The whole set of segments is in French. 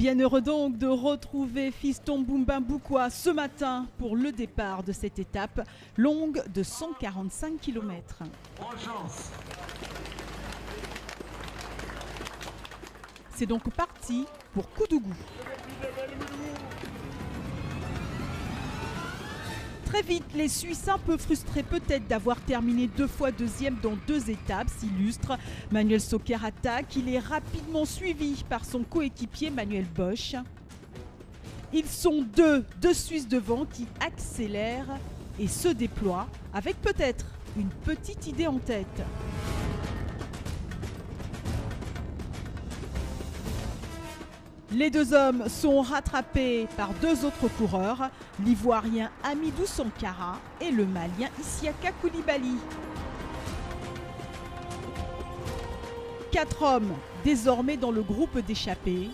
Bien heureux donc de retrouver Fiston Boumba Mboukoua ce matin pour le départ de cette étape longue de 145 km. C'est donc parti pour Koudougou. Très vite, les Suisses un peu frustrés peut-être d'avoir terminé 2 fois deuxième dans 2 étapes s'illustrent. Manuel Stocker attaque, il est rapidement suivi par son coéquipier Manuel Bosch. Ils sont deux Suisses devant qui accélèrent et se déploient avec peut-être une petite idée en tête. Les 2 hommes sont rattrapés par 2 autres coureurs, l'Ivoirien Hamidou Sankara et le Malien Isiaka Koulibaly. 4 hommes désormais dans le groupe d'échappés.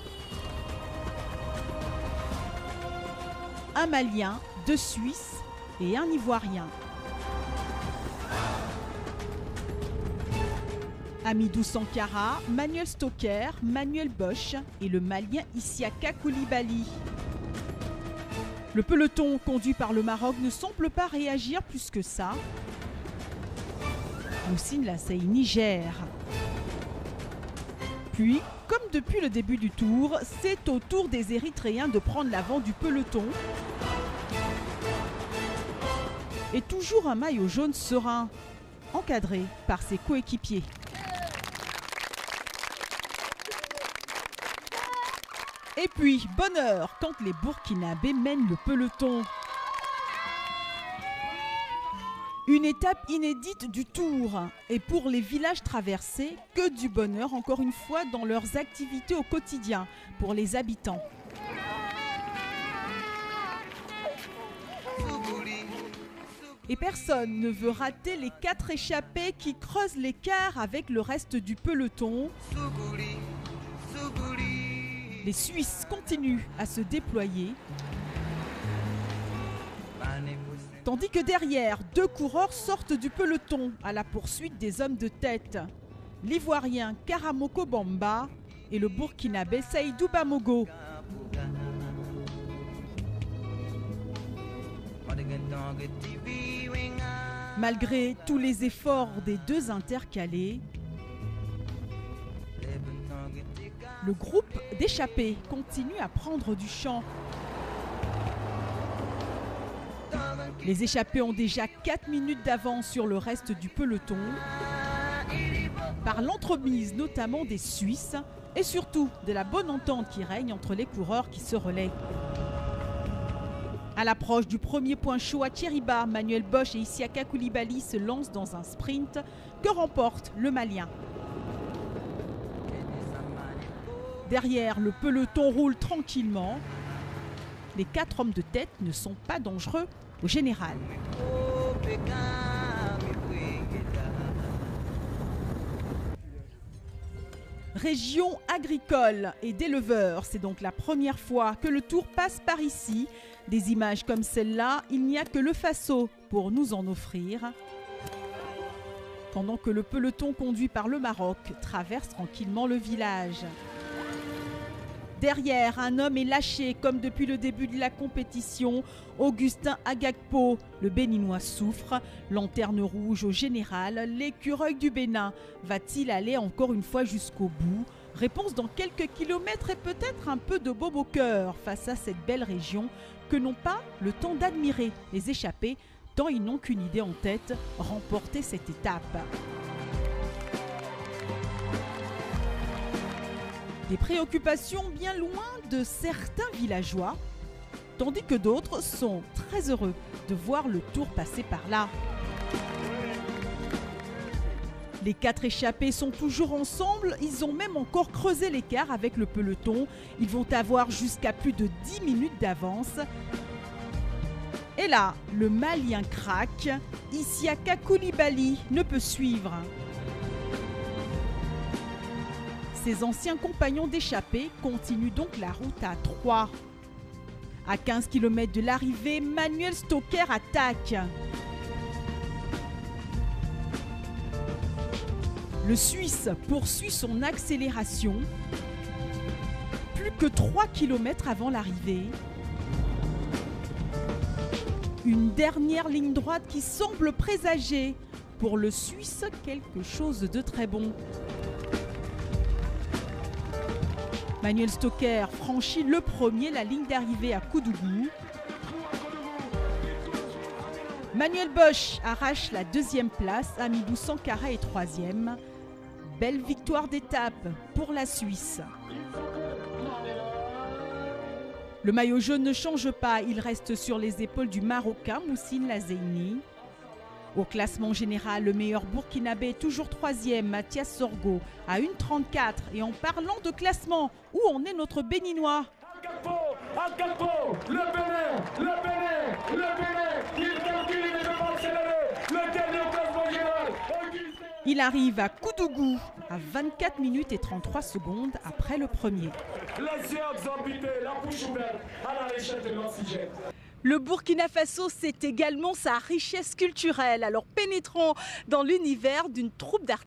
Un Malien, 2 Suisses et un Ivoirien. Hamidou Sankara, Manuel Stocker, Manuel Bosch et le Malien Isiaka Koulibaly. Le peloton conduit par le Maroc ne semble pas réagir plus que ça. Moussine Lassaï Niger. Puis, comme depuis le début du tour, c'est au tour des Érythréens de prendre l'avant du peloton. Et toujours un maillot jaune serein, encadré par ses coéquipiers. Et puis, bonheur quand les Burkinabés mènent le peloton. Une étape inédite du Tour. Et pour les villages traversés, que du bonheur encore une fois dans leurs activités au quotidien pour les habitants. Et personne ne veut rater les 4 échappés qui creusent l'écart avec le reste du peloton. Les Suisses continuent à se déployer. Tandis que derrière, 2 coureurs sortent du peloton à la poursuite des hommes de tête. L'Ivoirien Karamoko Bamba et le Burkinabé Saïdou Bamogo. Malgré tous les efforts des 2 intercalés, le groupe d'échappés continue à prendre du champ. Les échappés ont déjà 4 minutes d'avance sur le reste du peloton, par l'entremise notamment des Suisses et surtout de la bonne entente qui règne entre les coureurs qui se relaient. À l'approche du premier point chaud à Tchériba, Manuel Bosch et Isiaka Koulibaly se lancent dans un sprint que remporte le Malien. Derrière, le peloton roule tranquillement. Les 4 hommes de tête ne sont pas dangereux au général. Région agricole et d'éleveurs, c'est donc la première fois que le Tour passe par ici. Des images comme celle-là, il n'y a que le Faso pour nous en offrir. Pendant que le peloton conduit par le Maroc traverse tranquillement le village. Derrière, un homme est lâché comme depuis le début de la compétition. Augustin Agagpo, le Béninois souffre. Lanterne rouge au général, l'écureuil du Bénin va-t-il aller encore une fois jusqu'au bout? Réponse dans quelques kilomètres et peut-être un peu de baume au cœur face à cette belle région que n'ont pas le temps d'admirer les échappés tant ils n'ont qu'une idée en tête, remporter cette étape. Des préoccupations bien loin de certains villageois, tandis que d'autres sont très heureux de voir le Tour passer par là. Les 4 échappés sont toujours ensemble, ils ont même encore creusé l'écart avec le peloton. Ils vont avoir jusqu'à plus de 10 minutes d'avance. Et là, le Malien craque, Isiaka Koulibaly ne peut suivre. Ses anciens compagnons d'échappée continuent donc la route à 3. À 15 km de l'arrivée, Manuel Stocker attaque. Le Suisse poursuit son accélération. Plus que 3 km avant l'arrivée, une dernière ligne droite qui semble présager pour le Suisse quelque chose de très bon. Manuel Stocker franchit le premier la ligne d'arrivée à Koudougou. Manuel Bosch arrache la deuxième place, Hamidou Sankara est troisième. Belle victoire d'étape pour la Suisse. Le maillot jaune ne change pas, il reste sur les épaules du Marocain Moussine Lazeini. Au classement général, le meilleur burkinabé est toujours troisième, Mathias Sorgo, à 1,34. Et en parlant de classement, où en est notre Béninois? Agakpo, le Bénin, il calcule, il ne peut pas accélérer, le dernier au classement général. Il arrive à Koudougou à 24 minutes et 33 secondes après le premier. Les yeux exorbités, la bouche ouverte à la recherche de l'oxygène. Le Burkina Faso, c'est également sa richesse culturelle. Alors pénétrons dans l'univers d'une troupe d'artistes.